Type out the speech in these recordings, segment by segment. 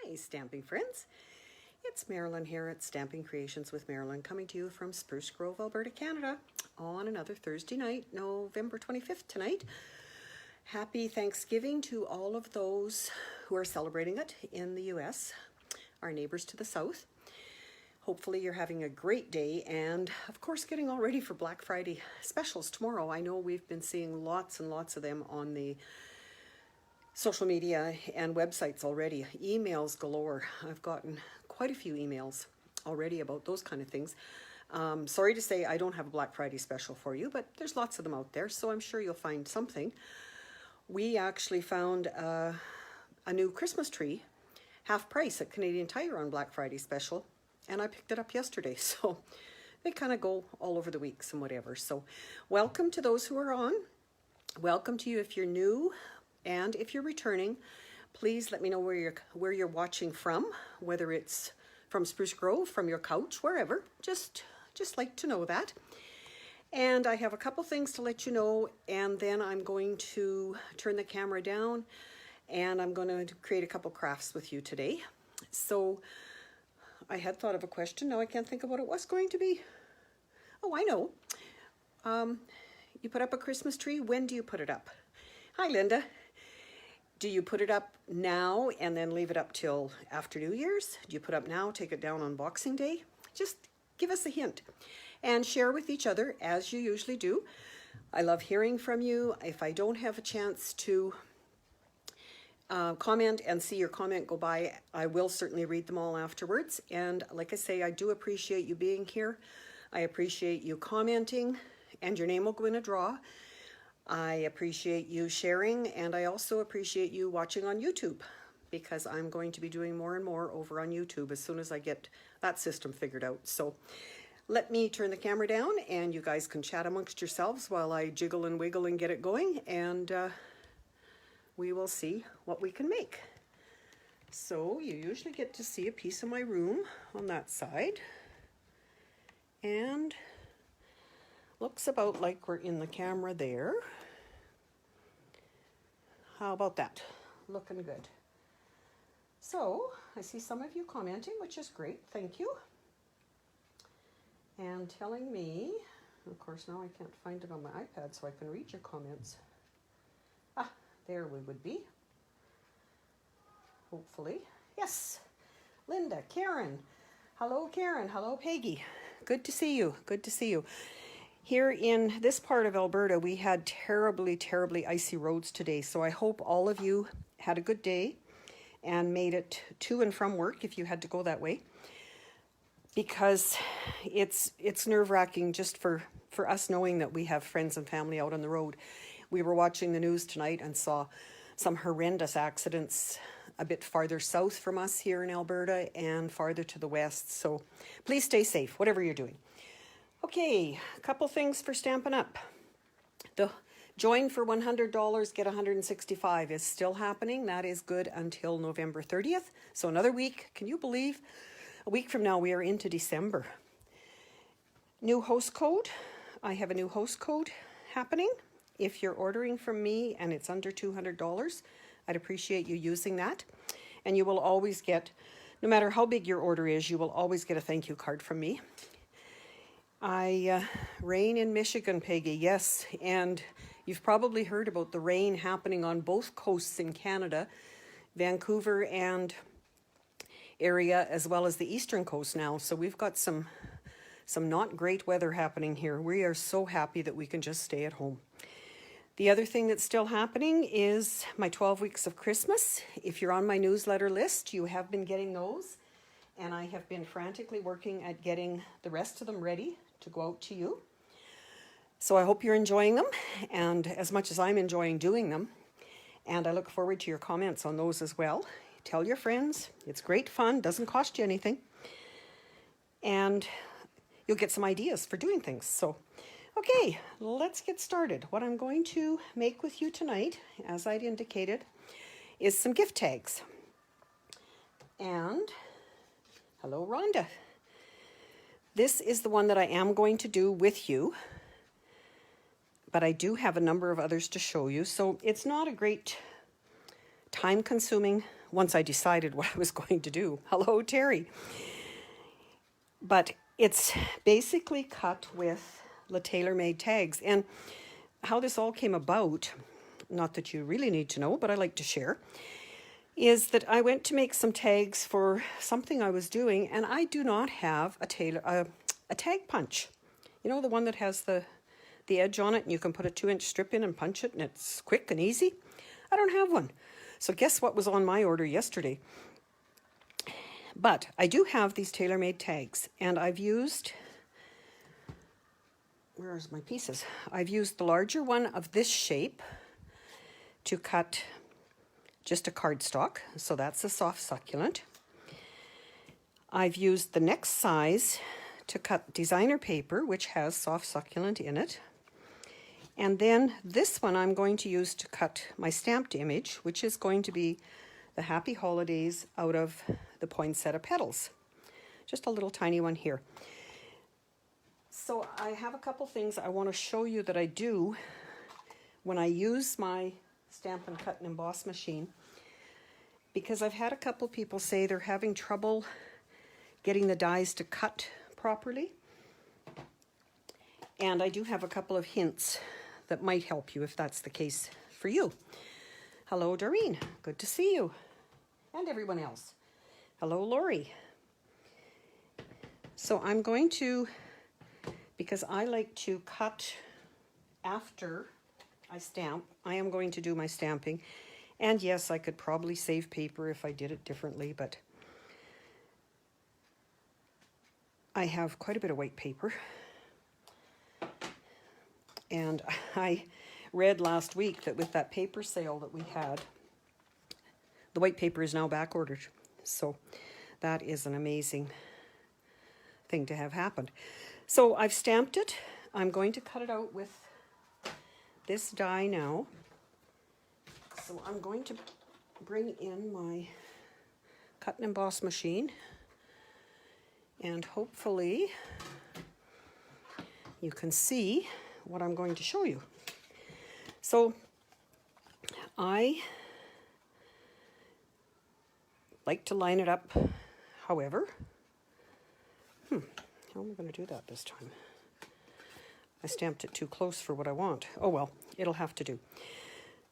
Hi, stamping friends. It's Marilyn here at Stamping Creations with Marilyn, coming to you from Spruce Grove, Alberta, Canada, on another Thursday night, November 25th tonight. Happy Thanksgiving to all of those who are celebrating it in the U.S., our neighbors to the south. Hopefully you're having a great day and, of course, getting all ready for Black Friday specials tomorrow. I know we've been seeing lots and lots of them on the social media and websites already. Emails galore. I've gotten quite a few emails already about those kind of things. Sorry to say I don't have a Black Friday special for you, but there's lots of them out there, so I'm sure you'll find something. We actually found a new Christmas tree, half price at Canadian Tire on Black Friday special, and I picked it up yesterday, so they kind of go all over the weeks and whatever. So welcome to those who are on. Welcome to you if you're new, and if you're returning, please let me know where you're watching from, whether it's from Spruce Grove, from your couch, wherever. Just like to know that. And I have a couple things to let you know, and then I'm going to turn the camera down and I'm going to create a couple crafts with you today. So I had thought of a question. Now I can't think of what it was going to be. Oh, I know. You put up a Christmas tree. When do you put it up? Hi, Linda. Do you put it up now and then leave it up till after New Year's? Do you put up now, take it down on Boxing Day? Just give us a hint and share with each other as you usually do. I love hearing from you. If I don't have a chance to comment and see your comment go by, I will certainly read them all afterwards. And like I say, I do appreciate you being here. I appreciate you commenting, and your name will go in a draw. I appreciate you sharing, and I also appreciate you watching on YouTube, because I'm going to be doing more and more over on YouTube as soon as I get that system figured out. So let me turn the camera down and you guys can chat amongst yourselves while I jiggle and wiggle and get it going, and we will see what we can make. So you usually get to see a piece of my room on that side, and looks about like we're in the camera there. How about that? Looking good. So I see some of you commenting, which is great. Thank you. And telling me, of course now I can't find it on my iPad so I can read your comments. Ah, there we would be. Hopefully. Yes. Linda, Karen. Hello, Karen. Hello, Peggy. Good to see you. Good to see you. Here in this part of Alberta, we had terribly, terribly icy roads today. So I hope all of you had a good day and made it to and from work if you had to go that way. Because it's nerve-wracking just for us knowing that we have friends and family out on the road. We were watching the news tonight and saw some horrendous accidents a bit farther south from us here in Alberta and farther to the west. So please stay safe, whatever you're doing. Okay, a couple things for Stampin' Up. The join for $100, get $165 is still happening. That is good until November 30th. So another week. Can you believe? A week from now, we are into December. New host code. I have a new host code happening. If you're ordering from me and it's under $200, I'd appreciate you using that. And you will always get, no matter how big your order is, you will always get a thank you card from me. Rain in Michigan, Peggy, yes. And you've probably heard about the rain happening on both coasts in Canada, Vancouver and area, as well as the eastern coast now. So we've got some not great weather happening here. We are so happy that we can just stay at home. The other thing that's still happening is my 12 weeks of Christmas. If you're on my newsletter list, you have been getting those. And I have been frantically working at getting the rest of them ready to go out to you. So I hope you're enjoying them, and as much as I'm enjoying doing them. And I look forward to your comments on those as well. Tell your friends. It's great fun. Doesn't cost you anything. And you'll get some ideas for doing things. So, okay, let's get started. What I'm going to make with you tonight, as I'd indicated, is some gift tags. And hello, Rhonda. This is the one that I am going to do with you, but I do have a number of others to show you. So it's not a great time-consuming once I decided what I was going to do. Hello, Terry. But it's basically cut with the tailor-made tags. And how this all came about, not that you really need to know, but I like to share, is that I went to make some tags for something I was doing, and I do not have a tag punch. You know, the one that has the edge on it, and you can put a 2-inch strip in and punch it, and it's quick and easy. I don't have one. So guess what was on my order yesterday? But I do have these tailor-made tags, and I've used, where's my pieces? I've used the larger one of this shape to cut just a cardstock, so that's a soft succulent. I've used the next size to cut designer paper, which has soft succulent in it. And then this one I'm going to use to cut my stamped image, which is going to be the Happy Holidays out of the poinsettia petals. Just a little tiny one here. So I have a couple things I want to show you that I do when I use my Stampin' Cut and Emboss machine, because I've had a couple people say they're having trouble getting the dies to cut properly. And I do have a couple of hints that might help you if that's the case for you. Hello, Doreen. Good to see you. And everyone else. Hello, Lori. So I'm going to, because I like to cut after I stamp, I am going to do my stamping. And yes, I could probably save paper if I did it differently, but I have quite a bit of white paper. And I read last week that with that paper sale that we had, the white paper is now back ordered. So that is an amazing thing to have happened. So I've stamped it. I'm going to cut it out with this die now. So I'm going to bring in my cut and emboss machine, and hopefully you can see what I'm going to show you. So I like to line it up, however, how am I going to do that this time? I stamped it too close for what I want. Oh well, it'll have to do.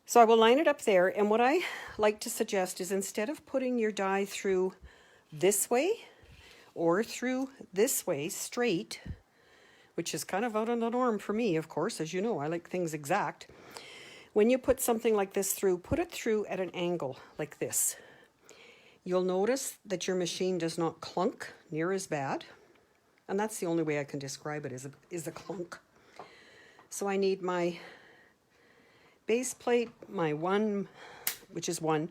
So I will line it up there, and what I like to suggest is instead of putting your die through this way or through this way straight, which is kind of out of the norm for me, of course, as you know, I like things exact. When you put something like this through, put it through at an angle like this. You'll notice that your machine does not clunk near as bad, and that's the only way I can describe it, is a clunk. So I need my base plate, my 1, which is 1,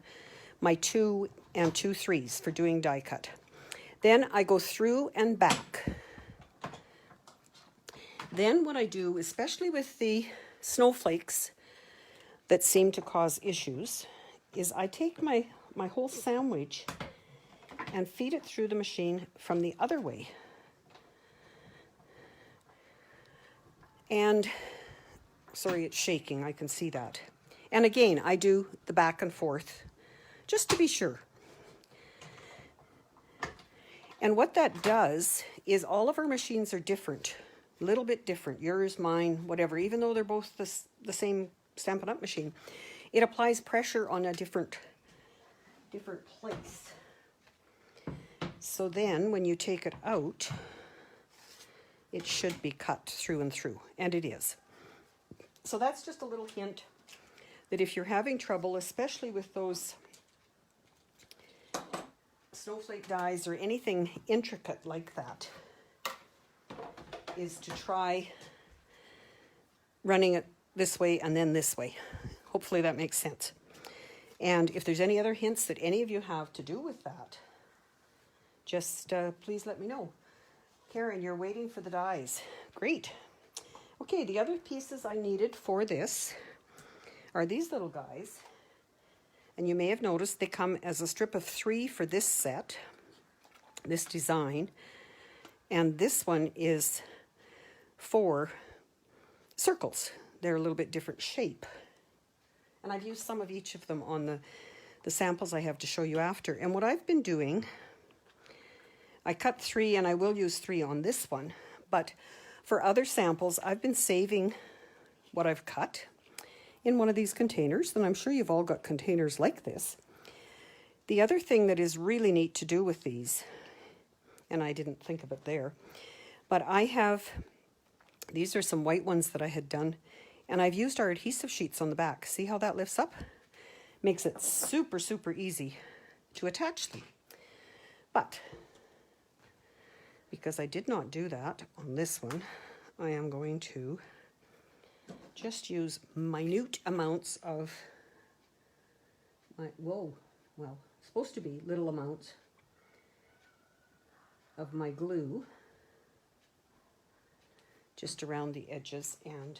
my 2, and 2 3s for doing die cut. Then I go through and back. Then what I do, especially with the snowflakes that seem to cause issues, is I take my whole sandwich and feed it through the machine from the other way. And, sorry, it's shaking, I can see that. And again, I do the back and forth, just to be sure. And what that does is all of our machines are different, a little bit different, yours, mine, whatever, even though they're both the same Stampin' Up machine. It applies pressure on a different place. So then when you take it out, it should be cut through and through, and it is. So that's just a little hint that if you're having trouble, especially with those snowflake dies or anything intricate like that, is to try running it this way and then this way. Hopefully that makes sense. And if there's any other hints that any of you have to do with that, just please let me know. Karen, you're waiting for the dies. Great. Okay, the other pieces I needed for this are these little guys. And you may have noticed they come as a strip of 3 for this set, this design. And this one is 4 circles. They're a little bit different shape. And I've used some of each of them on the the samples I have to show you after. And what I've been doing, I cut 3 and I will use 3 on this one, but for other samples, I've been saving what I've cut in one of these containers, and I'm sure you've all got containers like this. The other thing that is really neat to do with these, and I didn't think of it there, but I have, these are some white ones that I had done, and I've used our adhesive sheets on the back. See how that lifts up? Makes it super, super easy to attach them. But because I did not do that on this one, I am going to just use minute amounts of my, supposed to be little amounts of my glue just around the edges and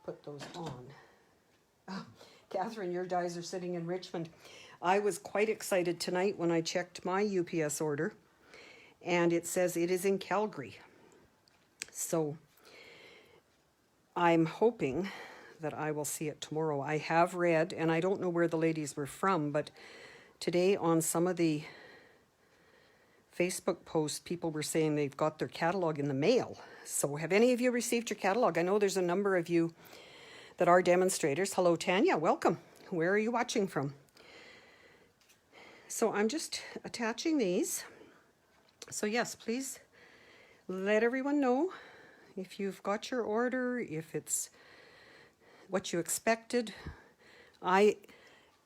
put those on. Oh, Catherine, your dies are sitting in Richmond. I was quite excited tonight when I checked my UPS order, and it says it is in Calgary. So I'm hoping that I will see it tomorrow. I have read, and I don't know where the ladies were from, but today on some of the Facebook posts, people were saying they've got their catalog in the mail. So have any of you received your catalog? I know there's a number of you that are demonstrators. Hello, Tanya, welcome. Where are you watching from? So I'm just attaching these. So yes, please let everyone know if you've got your order, if it's what you expected. I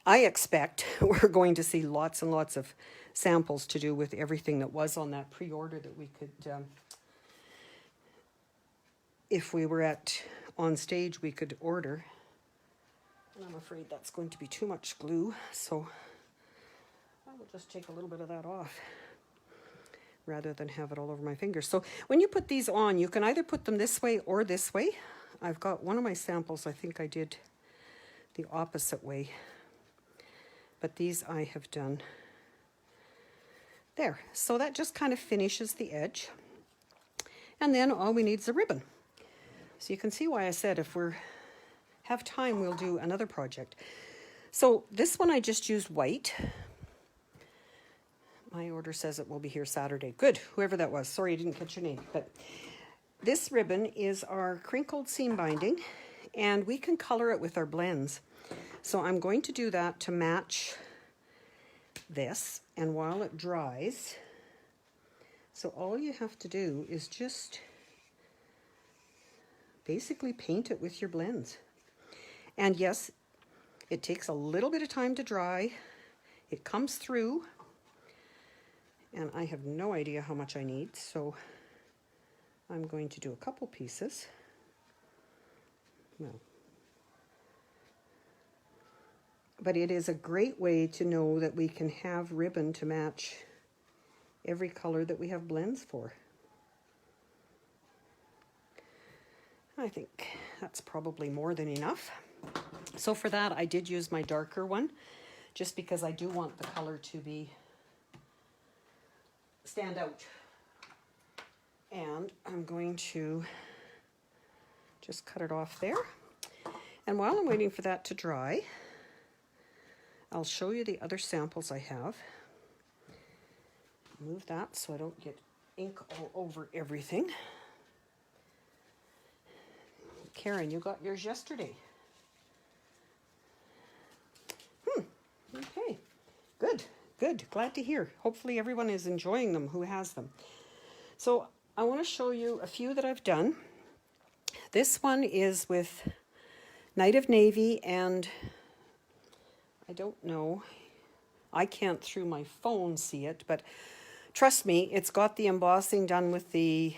expect we're going to see lots and lots of samples to do with everything that was on that pre-order that we could, if we were on stage, we could order. And I'm afraid that's going to be too much glue, so I will just take a little bit of that off rather than have it all over my fingers. So when you put these on, you can either put them this way or this way. I've got one of my samples, I think I did the opposite way, but these I have done there. So that just kind of finishes the edge. And then all we need is a ribbon. So you can see why I said if we have time, we'll do another project. So this one I just used white. My order says it will be here Saturday. Good, whoever that was. Sorry I didn't catch your name. But this ribbon is our crinkled seam binding, and we can color it with our blends. So I'm going to do that to match this, and while it dries, so all you have to do is just basically paint it with your blends. And yes, it takes a little bit of time to dry. It comes through, and I have no idea how much I need, so I'm going to do a couple pieces. Well, but it is a great way to know that we can have ribbon to match every color that we have blends for. I think that's probably more than enough. So for that, I did use my darker one, just because I do want the color to stand out. And I'm going to just cut it off there. And while I'm waiting for that to dry, I'll show you the other samples I have. Move that so I don't get ink all over everything. Karen, you got yours yesterday. Okay, good, good. Glad to hear. Hopefully everyone is enjoying them who has them. So I want to show you a few that I've done. This one is with Night of Navy, and I don't know, I can't through my phone see it, but trust me, it's got the embossing done with the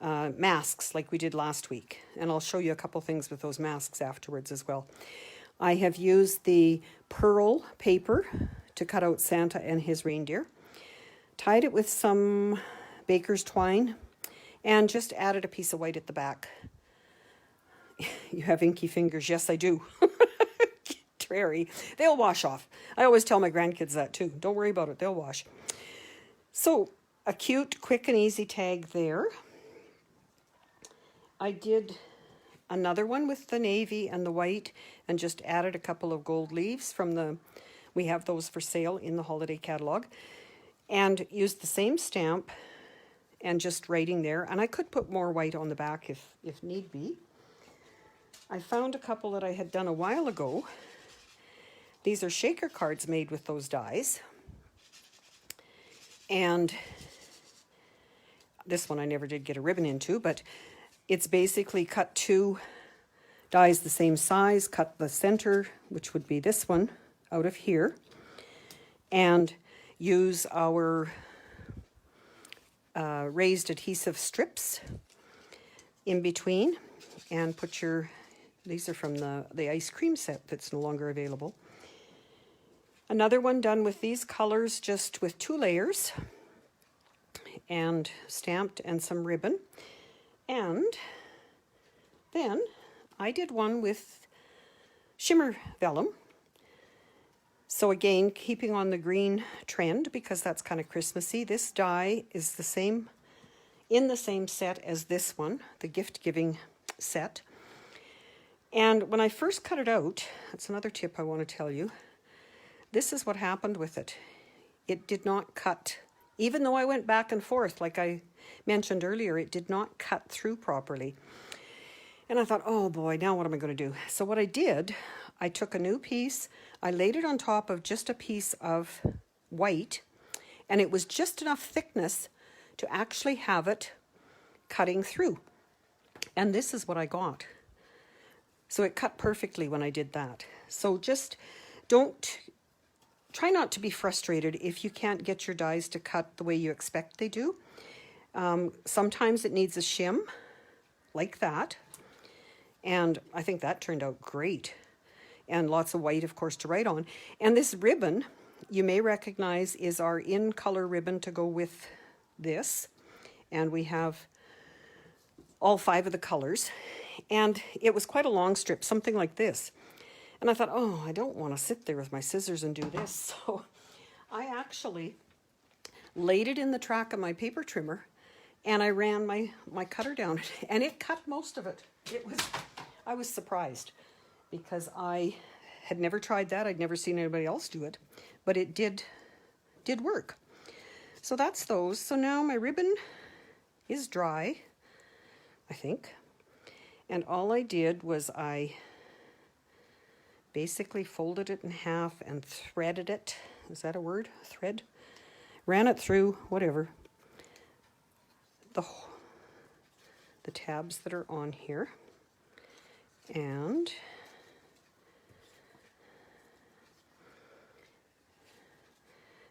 masks like we did last week. And I'll show you a couple things with those masks afterwards as well. I have used the pearl paper to cut out Santa and his reindeer, tied it with some baker's twine, and just added a piece of white at the back. You have inky fingers. Yes, I do. Terry, they'll wash off. I always tell my grandkids that too. Don't worry about it. They'll wash. So a cute, quick and easy tag there. I did another one with the navy and the white, and just added a couple of gold leaves from the, we have those for sale in the holiday catalog, and used the same stamp and just writing there. And I could put more white on the back if need be. I found a couple that I had done a while ago. These are shaker cards made with those dies. And this one I never did get a ribbon into, but it's basically cut 2 dies the same size, cut the center, which would be this one, out of here, and use our raised adhesive strips in between, and put your, these are from the ice cream set that's no longer available. Another one done with these colors, just with 2 layers, and stamped, and some ribbon. And then I did one with shimmer vellum. So again, keeping on the green trend, because that's kind of Christmassy. This die is the same, in the same set as this one, the gift giving set. And when I first cut it out, that's another tip I want to tell you. This is what happened with it. It did not cut, even though I went back and forth, like I mentioned earlier, it did not cut through properly. And I thought, oh boy, now what am I going to do? So what I did, I took a new piece, I laid it on top of just a piece of white, and it was just enough thickness to actually have it cutting through. And this is what I got. So it cut perfectly when I did that. So just try not to be frustrated if you can't get your dies to cut the way you expect they do. Sometimes it needs a shim, like that. And I think that turned out great. And lots of white, of course, to write on. And this ribbon, you may recognize, is our in-color ribbon to go with this. And we have all 5 of the colors. And it was quite a long strip, something like this. And I thought, oh, I don't want to sit there with my scissors and do this. So I actually laid it in the track of my paper trimmer, and I ran my cutter down it, and it cut most of it. I was surprised, because I had never tried that. I'd never seen anybody else do it, but it did work. So that's those. So now my ribbon is dry, I think. And all I did was I basically folded it in half and threaded it. Is that a word? Thread? Ran it through, whatever, the tabs that are on here. And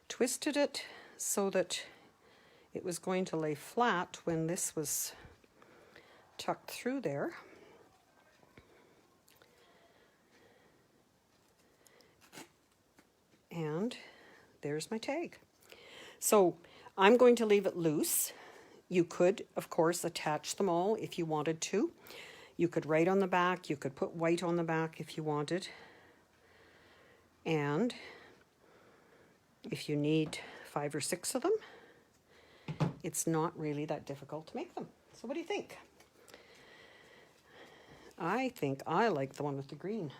twisted it so that it was going to lay flat when this was tucked through there. And there's my tag. So I'm going to leave it loose. You could, of course, attach them all if you wanted to. You could write on the back. You could put white on the back if you wanted. And if you need 5 or 6 of them, it's not really that difficult to make them. So what do you think? I think I like the one with the green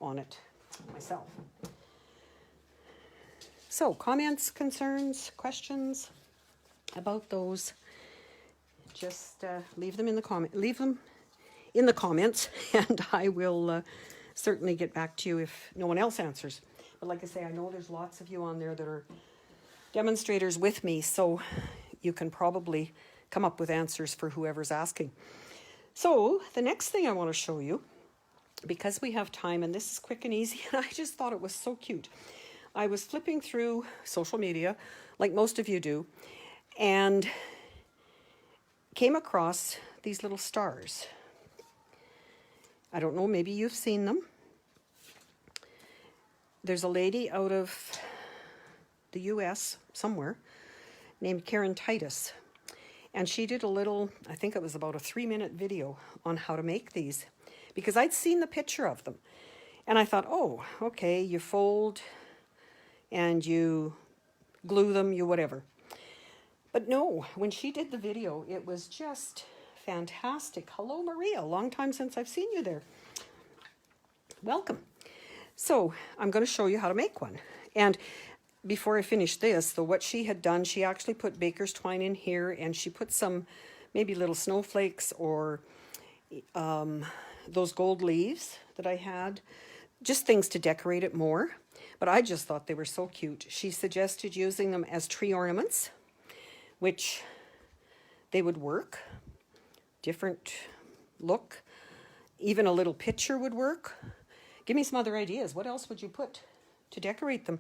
on it myself. So comments, concerns, questions about those, just leave them in the comments, and I will certainly get back to you if no one else answers. But like I say, I know there's lots of you on there that are demonstrators with me, so you can probably come up with answers for whoever's asking. So the next thing I want to show you, because we have time, and this is quick and easy, and I just thought it was so cute. I was flipping through social media, like most of you do, and came across these little stars. I don't know, maybe you've seen them. There's a lady out of the US somewhere named Karen Titus, and she did a little, I think it was about a 3-minute video on how to make these, because I'd seen the picture of them, and I thought, oh, okay, you fold and you glue them, you whatever. But no, when she did the video, it was just Fantastic. Hello, Maria. Long time since I've seen you there. Welcome. So I'm going to show you how to make one. And before I finish this, though, what she had done, she actually put baker's twine in here, and she put some maybe little snowflakes or those gold leaves that I had, just things to decorate it more. But I just thought they were so cute. She suggested using them as tree ornaments, which they would work. Different look. Even a little picture would work. Give me some other ideas. What else would you put to decorate them?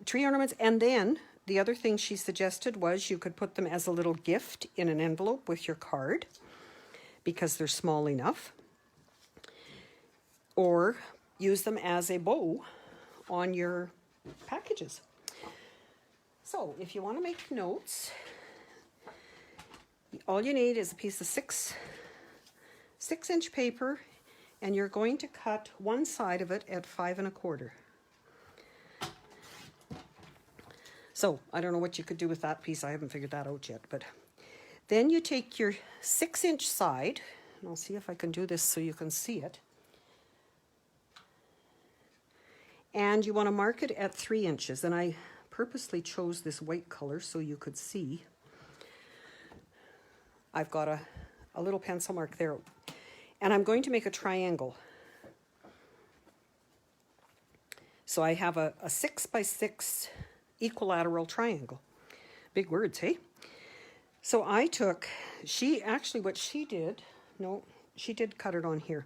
Tree ornaments. And then the other thing she suggested was you could put them as a little gift in an envelope with your card, because they're small enough. Or use them as a bow on your packages. So if you want to make notes, all you need is a piece of 6-inch paper, and you're going to cut one side of it at 5 1/4. So I don't know what you could do with that piece. I haven't figured that out yet. But then you take your 6-inch side, and I'll see if I can do this so you can see it. And you want to mark it at 3 inches. And I purposely chose this white color so you could see. I've got a little pencil mark there. And I'm going to make a triangle. So I have a 6 by 6 equilateral triangle. Big words, hey? So I took, what she did cut it on here.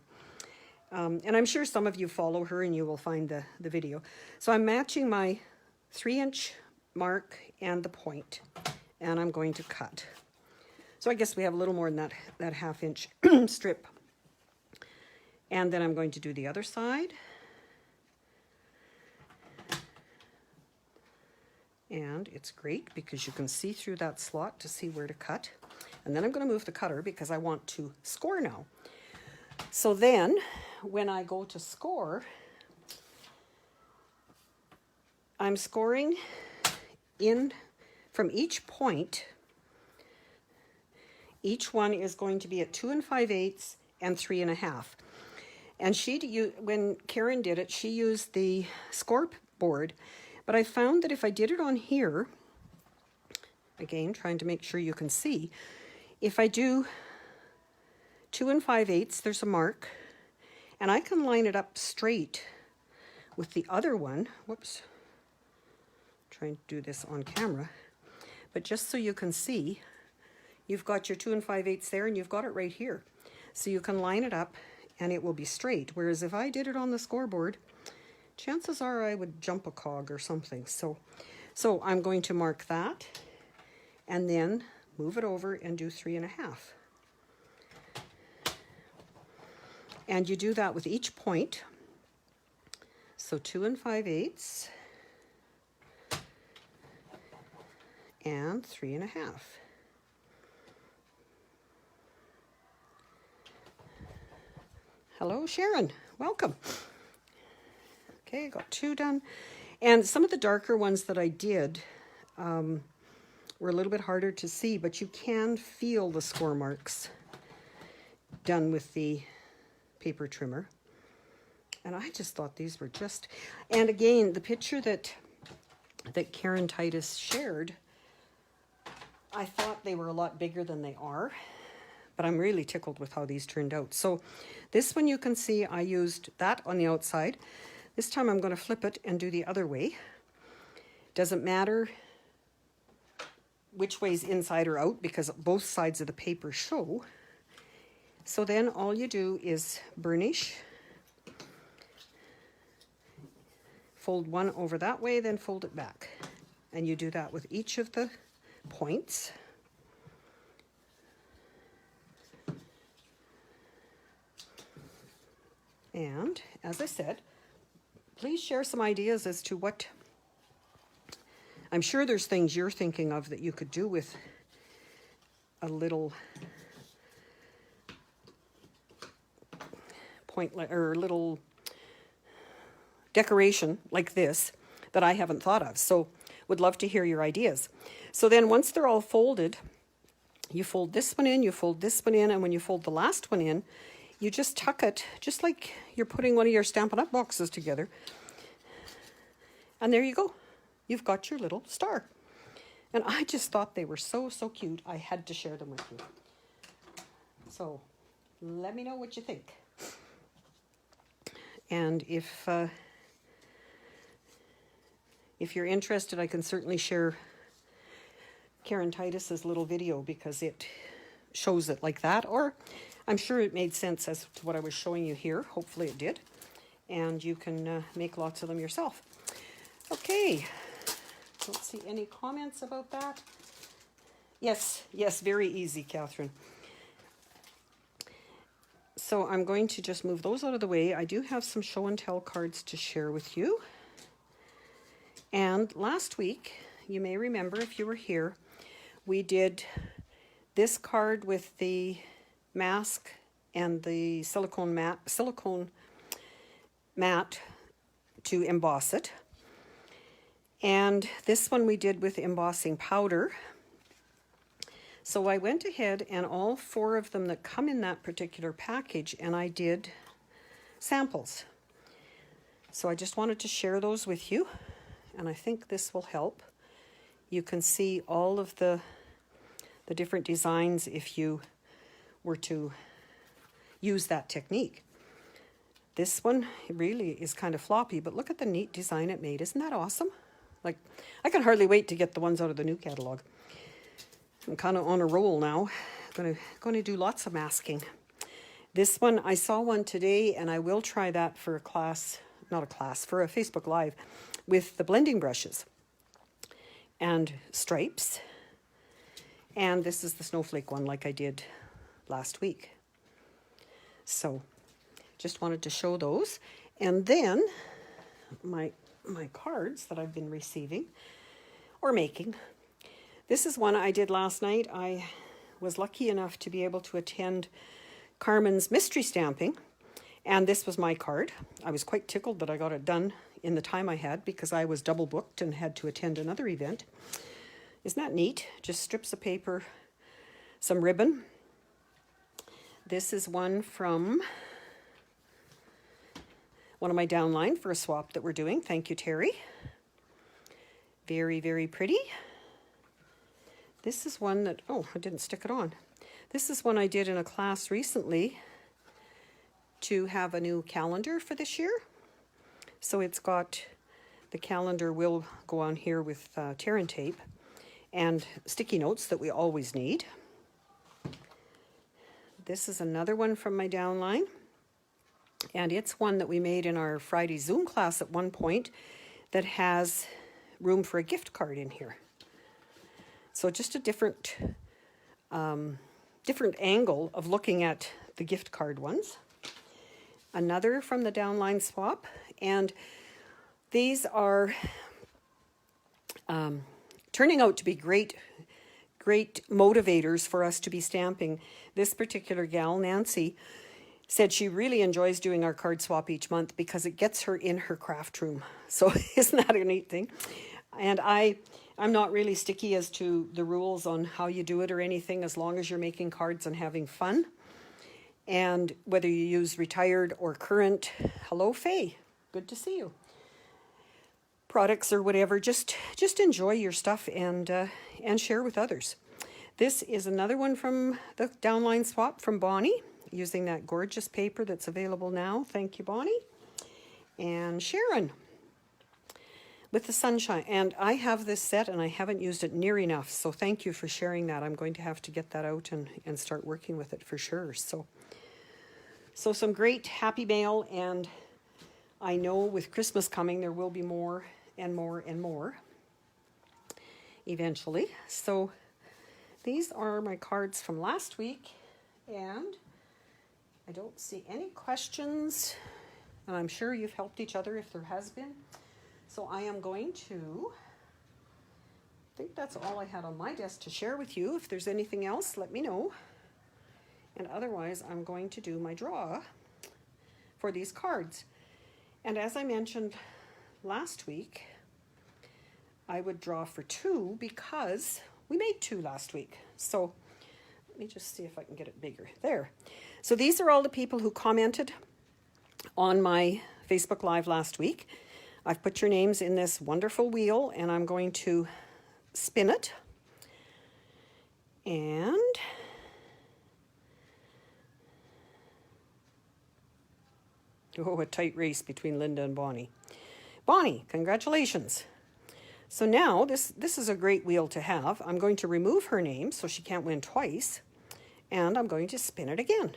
And I'm sure some of you follow her and you will find the video. So I'm matching my 3-inch mark and the point, and I'm going to cut. So I guess we have a little more than that 1/2-inch strip. And then I'm going to do the other side. And it's great because you can see through that slot to see where to cut. And then I'm going to move the cutter because I want to score now. So then when I go to score, I'm scoring in from each point. Each one is going to be at 2 5/8 and 3 1/2. And when Karen did it, she used the score board. But I found that if I did it on here, again, trying to make sure you can see, if I do 2 5/8, there's a mark, and I can line it up straight with the other one. Whoops, trying to do this on camera. But just so you can see, you've got your 2 5/8 there, and you've got it right here. So you can line it up, and it will be straight. Whereas if I did it on the scoreboard, chances are I would jump a cog or something. So I'm going to mark that, and then move it over and do 3 1/2. And you do that with each point. So 2 5/8 and 3 1/2. Hello, Sharon. Welcome. Okay, got 2 done. And some of the darker ones that I did were a little bit harder to see, but you can feel the score marks done with the paper trimmer. And I just thought these were just, and again, the picture that Karen Titus shared, I thought they were a lot bigger than they are, but I'm really tickled with how these turned out. So this one, you can see I used that on the outside. This time I'm going to flip it and do the other way. Doesn't matter which way's inside or out because both sides of the paper show. So then all you do is burnish, fold one over that way, then fold it back. And you do that with each of the points. And as I said, please share some ideas as to what, I'm sure there's things you're thinking of that you could do with a little point or little decoration like this that I haven't thought of. So would love to hear your ideas. So then once they're all folded, You fold this one in, you fold this one in, and when you fold the last one in, you just tuck it, just like you're putting one of your Stampin' Up! Boxes together. And there you go. You've got your little star. And I just thought they were so, so cute. I had to share them with you. So let me know what you think. And if you're interested, I can certainly share Karen Titus's little video because it shows it like that. Or I'm sure it made sense as to what I was showing you here. Hopefully it did. And you can make lots of them yourself. Okay. Don't see any comments about that. Yes, very easy, Catherine. So I'm going to just move those out of the way. I do have some show and tell cards to share with you. And last week, you may remember if you were here, we did this card with the mask and the silicone mat to emboss it. And this one we did with embossing powder. So I went ahead and all 4 of them that come in that particular package, and I did samples. So I just wanted to share those with you, and I think this will help. You can see all of the different designs if you were to use that technique. This one really is kind of floppy, but look at the neat design it made. Isn't that awesome? Like, I can hardly wait to get the ones out of the new catalog. I'm kind of on a roll now. I'm going to do lots of masking. This one, I saw one today, and I will try that for for a Facebook Live with the blending brushes and stripes. And this is the snowflake one like I did last week. So just wanted to show those. And then my cards that I've been receiving or making. This is one I did last night. I was lucky enough to be able to attend Carmen's mystery stamping, and this was my card. I was quite tickled that I got it done in the time I had because I was double booked and had to attend another event. Isn't that neat? Just strips of paper, some ribbon. This is one from one of my downline for a swap that we're doing. Thank you, Terry. Very, very pretty. This is one that, oh, I didn't stick it on. This is one I did in a class recently to have a new calendar for this year. So it's got, the calendar will go on here with tear and tape and sticky notes that we always need. This is another one from my downline. And it's one that we made in our Friday Zoom class at one point that has room for a gift card in here. So just a different angle of looking at the gift card ones. Another from the downline swap. And these are turning out to be great motivators for us to be stamping. This particular gal, Nancy, said she really enjoys doing our card swap each month because it gets her in her craft room. So isn't that a neat thing? And I'm not really sticky as to the rules on how you do it or anything, as long as you're making cards and having fun. And whether you use retired or current, hello Faye, good to see you. Products or whatever, just enjoy your stuff and share with others. This is another one from the downline swap from Bonnie, using that gorgeous paper that's available now. Thank you, Bonnie. And Sharon with the sunshine. And I have this set and I haven't used it near enough. So thank you for sharing that. I'm going to have to get that out and start working with it for sure. So some great happy mail. And I know with Christmas coming, there will be more and more and more eventually. So these are my cards from last week. And I don't see any questions, and I'm sure you've helped each other if there has been. So I am going to, I think that's all I had on my desk to share with you. If there's anything else, let me know. And otherwise, I'm going to do my draw for these cards. And as I mentioned last week, I would draw for 2 because we made 2 last week. So me just see if I can get it bigger. There. So these are all the people who commented on my Facebook Live last week. I've put your names in this wonderful wheel, and I'm going to spin it. And oh, a tight race between Linda and Bonnie. Bonnie, congratulations. So now this is a great wheel to have. I'm going to remove her name so she can't win twice, and I'm going to spin it again.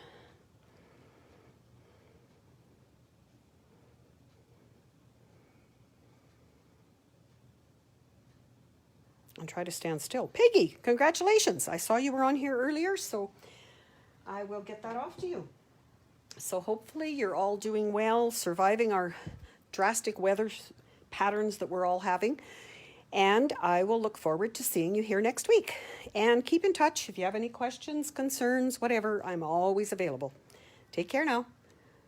And try to stand still. Peggy, congratulations. I saw you were on here earlier, so I will get that off to you. So hopefully you're all doing well, surviving our drastic weather patterns that we're all having. And I will look forward to seeing you here next week. And keep in touch if you have any questions, concerns, whatever. I'm always available. Take care now.